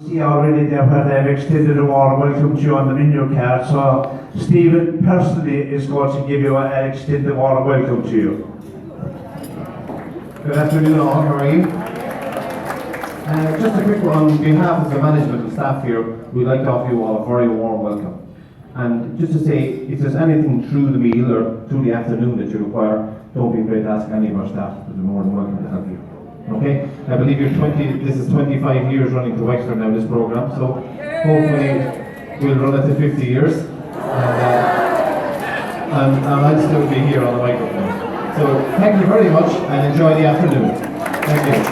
See already there where they've extended a warm welcome to you on the menu card. So Stephen personally is going to give you an extended warm welcome to you. Good afternoon all, how are you? Just a quick one, on behalf of the management and staff here, we'd like to offer you all a very warm welcome. And just to say, if there's anything through the meal or through the afternoon that you require, don't be afraid to ask any of our staff, they're more than welcome to help you. Okay? I believe this is 25 years running to Wexford now, this programme, so hopefully we'll run it to 50 years. And I'll still be here on the microphone. So thank you very much and enjoy the afternoon. Thank you.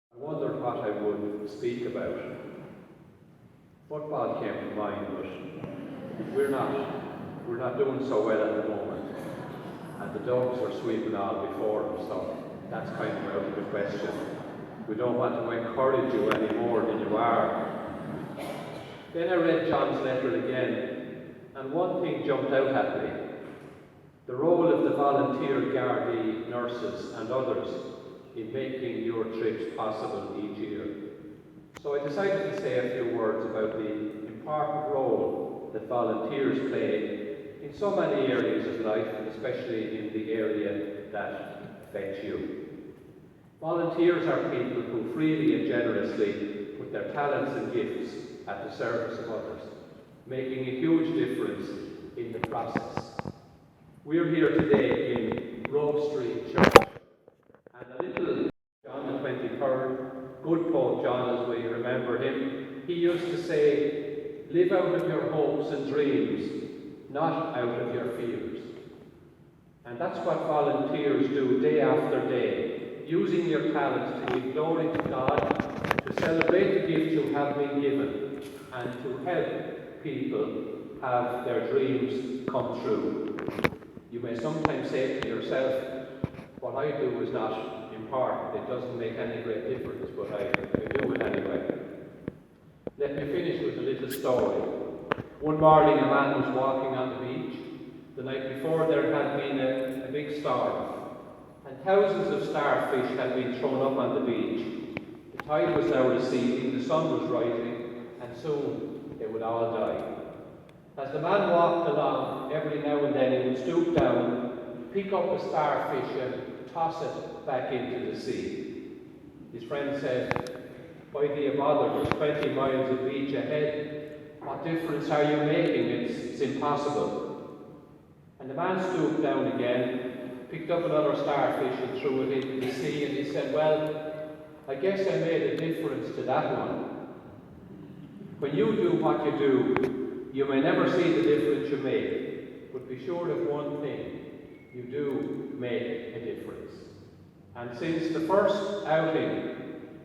I wondered what I would speak about. Football came to mind, but we're not doing so well at the moment. And the Dogs are sweeping all before them, so that's kind of out of the question. We don't want to encourage you any more than you are. Then I read John's letter again, and one thing jumped out at me. The role of the volunteer Gardaí, nurses and others in making your trips possible each year. So I decided to say a few words about the important role that volunteers play in so many areas of life, and especially in the area that affects you. Volunteers are people who freely and generously put their talents and gifts at the service of others, making a huge difference in the process. We're here today in Grove Street Church. And a little John the 23rd, good Pope John as we remember him, he used to say, live out of your hopes and dreams, not out of your fears. And that's what volunteers do day after day, using your talents to give glory to God, to celebrate the gifts you have been given, and to help people have their dreams come true. You may sometimes say to yourself, what I do is not important, it doesn't make any great difference, but I do it anyway. Let me finish with a little story. One morning a man was walking on the beach. The night before there had been a big storm, and thousands of starfish had been thrown up on the beach. The tide was now receding, the sun was rising, and soon they would all die. As the man walked along, every now and then he would stoop down, pick up a starfish and toss it back into the sea. His friend said, why do you bother? There's 20 miles of beach ahead. What difference are you making? It's impossible. And the man stooped down again, picked up another starfish and threw it into the sea, and he said, well, I guess I made a difference to that one. When you do what you do, you may never see the difference you make, but be sure of one thing, you do make a difference. And since the first outing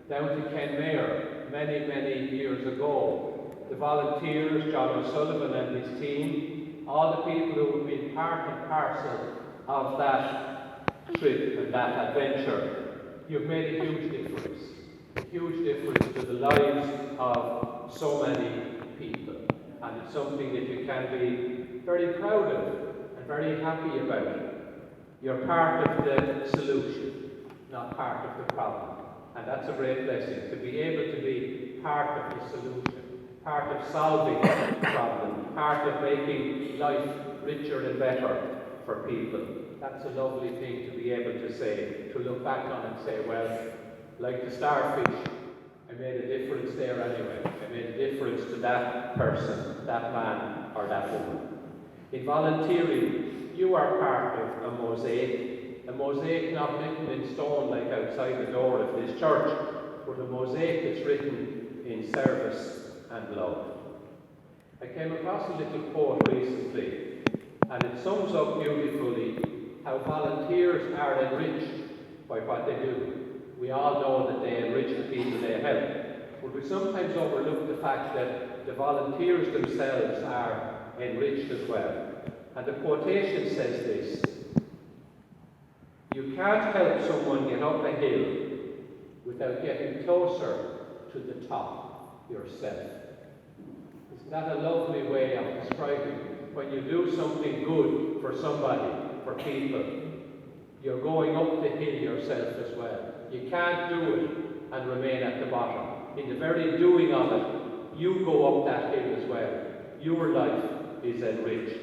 down to Kenmare many, many years ago, the volunteers, John O'Sullivan and his team, all the people who have been part and parcel of that trip and that adventure, you've made a huge difference to the lives of so many people. And it's something that you can be very proud of and very happy about. You're part of the solution, not part of the problem. And that's a great blessing, to be able to be part of the solution, part of solving the problem, part of making life richer and better for people. That's a lovely thing to be able to say, to look back on and say, well, like the starfish, I made a difference there anyway. I made a difference to that person, that man or that woman. In volunteering, you are part of a mosaic not written in stone like outside the door of this church, but a mosaic that's written in service and love. I came across a little quote recently, and it sums up beautifully how volunteers are enriched by what they do. We all know that they enrich the people they help. But we sometimes overlook the fact that the volunteers themselves are enriched as well. And the quotation says this: "You can't help someone get up a hill without getting closer to the top yourself." Isn't that a lovely way of describing when you do something good for somebody, for people, you're going up the hill yourself as well. You can't do it and remain at the bottom. In the very doing of it, you go up that hill as well. Your life is enriched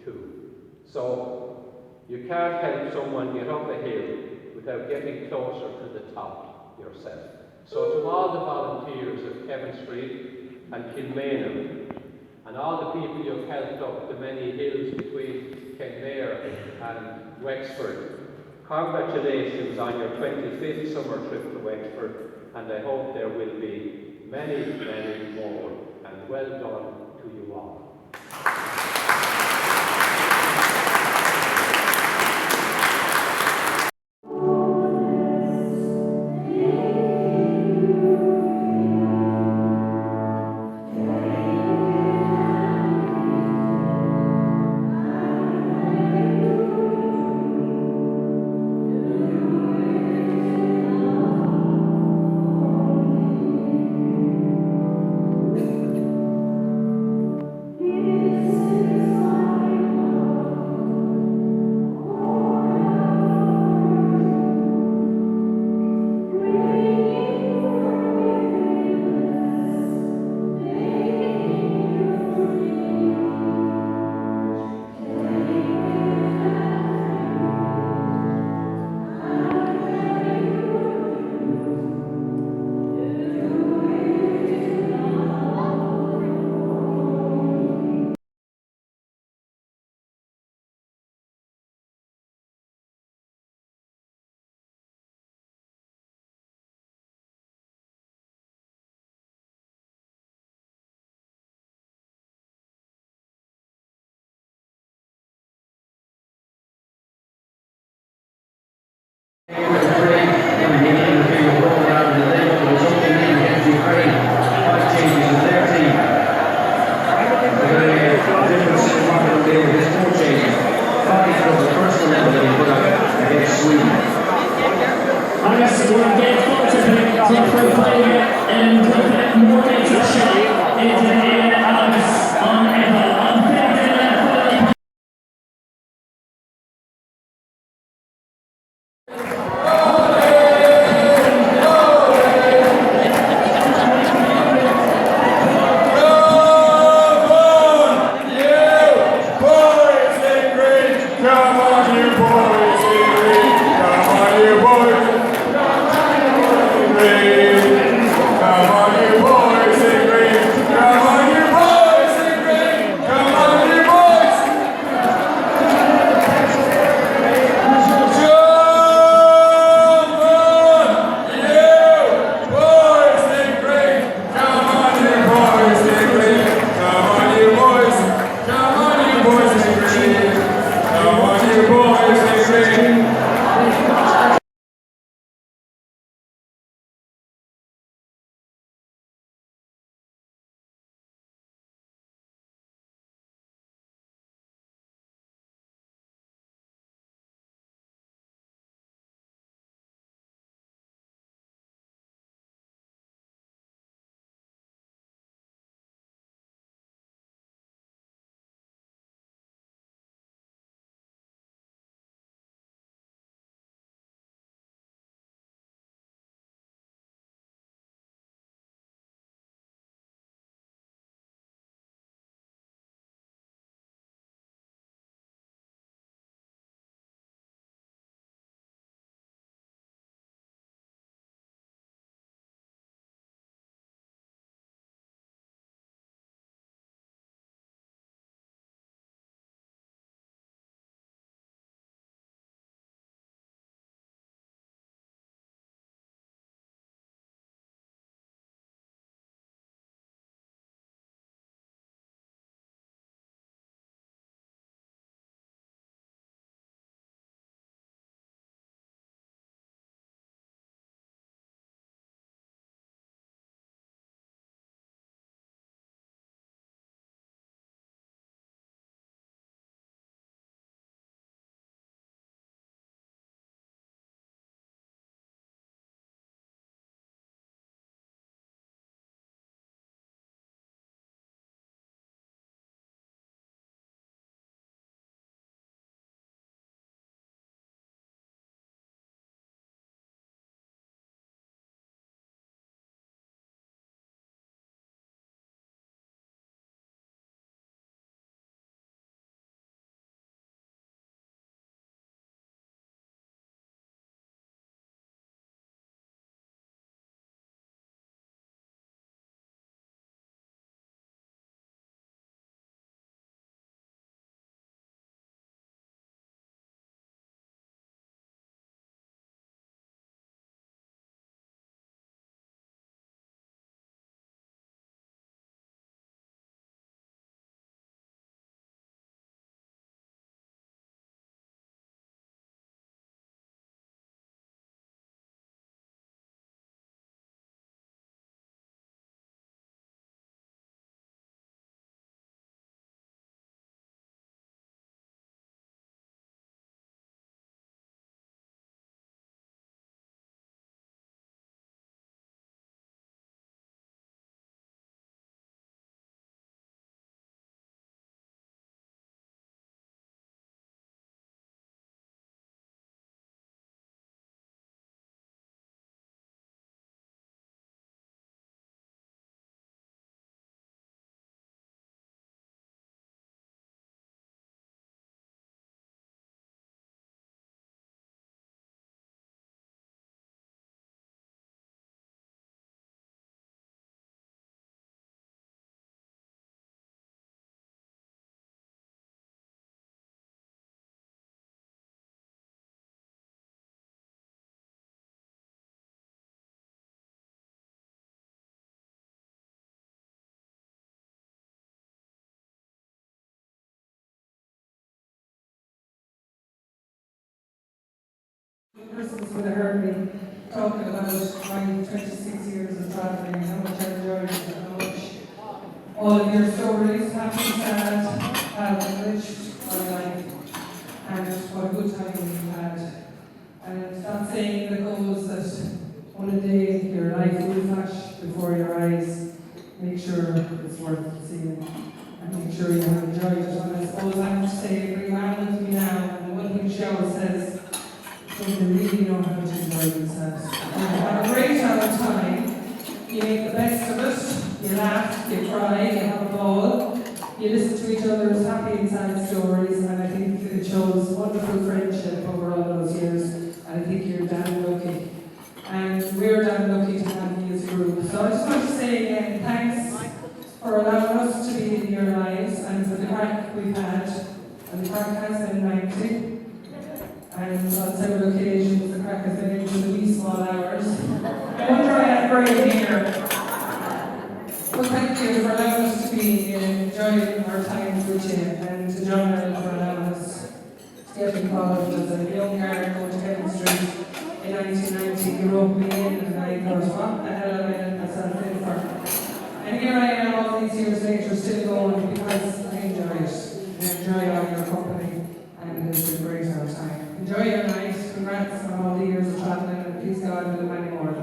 too. So, you can't help someone get up a hill without getting closer to the top yourself. So to all the volunteers of Kevin Street and Kilmainham, and all the people you've helped up the many hills between Kenmare and Wexford, congratulations on your 25th summer trip to Wexford, and I hope there will be many, many more, and well done to you all. Come on, you boys in green, come on, Christmas would have heard me talking about my 26 years of travelling and how much I enjoyed it and how much all of your stories, happy, sad, have enriched my life and what a good time we've had. And that saying that goes that one day your life will flash before your eyes. Make sure it's worth seeing and make sure you have enjoyed it. And I suppose I have to say, bring man with me now. And one thing she always says, they really know how to enjoy themselves. And you have a great time. You make the best of it. You laugh, you cry, you have a ball. You listen to each other's happy and sad stories, and I think it shows wonderful friendship over all those years. And I think you're damn lucky. And we're damn lucky to have you as a group. So I just want to say again, thanks for allowing us to be in your lives and for the crack we've had. And the crack has been 90. And on several occasions, the crack has been into the wee small hours. I wonder I had brain here. Well, thank you for allowing us to be enjoying our time with you, and to John Earl for allowing us to get involved as a young guard going to chemistry in 1990. He wrote me in, and I thought, what the hell am I letting myself in for? And here I am all these years later, still going because I enjoy it. I enjoy all your company, and it has been great our time. Enjoy your night. Congrats on all the years of travelling, and please God, will many more.